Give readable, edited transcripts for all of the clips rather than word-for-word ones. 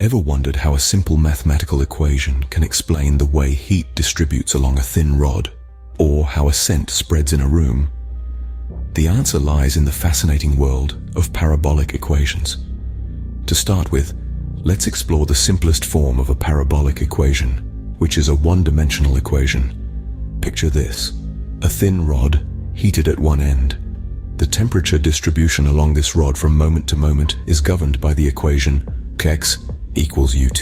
Ever wondered how a simple mathematical equation can explain the way heat distributes along a thin rod, or how a scent spreads in a room? The answer lies in the fascinating world of parabolic equations. To start with, let's explore the simplest form of a parabolic equation, which is a one-dimensional equation. Picture this: a thin rod, heated at one end. The temperature distribution along this rod from moment to moment is governed by the equation X equals UT.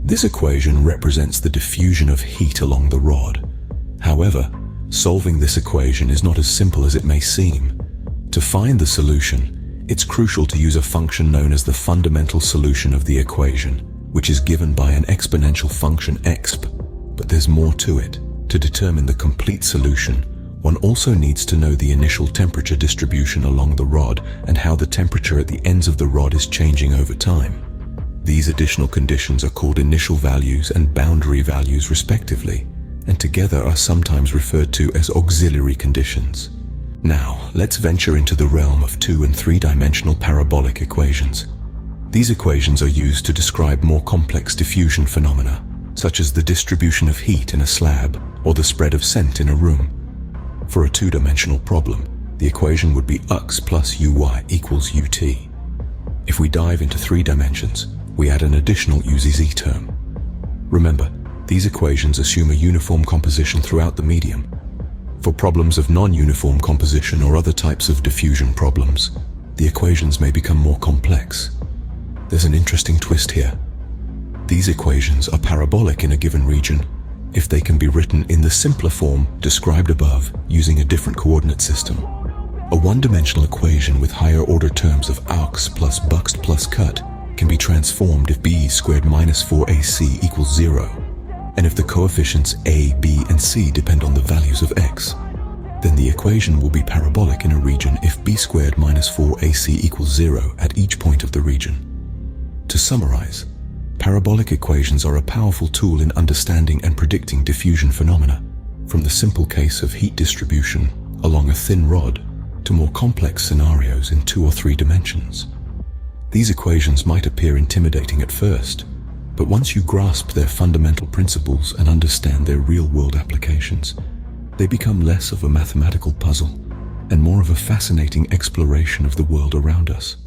This equation represents the diffusion of heat along the rod. However, solving this equation is not as simple as it may seem. To find the solution, it's crucial to use a function known as the fundamental solution of the equation, which is given by an exponential function exp. But there's more to it. To determine the complete solution, one also needs to know the initial temperature distribution along the rod and how the temperature at the ends of the rod is changing over time. These additional conditions are called initial values and boundary values respectively, and together are sometimes referred to as auxiliary conditions. Now, let's venture into the realm of 2- and 3-dimensional parabolic equations. These equations are used to describe more complex diffusion phenomena, such as the distribution of heat in a slab or the spread of scent in a room. For a 2-dimensional problem, the equation would be x plus uy equals ut. If we dive into 3 dimensions, we add an additional uzz term. Remember, these equations assume a uniform composition throughout the medium. For problems of non-uniform composition or other types of diffusion problems, the equations may become more complex. There's an interesting twist here. These equations are parabolic in a given region if they can be written in the simpler form described above using a different coordinate system. A one-dimensional equation with higher order terms of aux plus buxt plus cut can be transformed if b squared minus 4ac equals 0, and if the coefficients a, b, and c depend on the values of x. Then the equation will be parabolic in a region if b squared minus 4ac equals 0 at each point of the region. To summarize, parabolic equations are a powerful tool in understanding and predicting diffusion phenomena, from the simple case of heat distribution along a thin rod to more complex scenarios in 2 or 3 dimensions. These equations might appear intimidating at first, but once you grasp their fundamental principles and understand their real-world applications, they become less of a mathematical puzzle and more of a fascinating exploration of the world around us.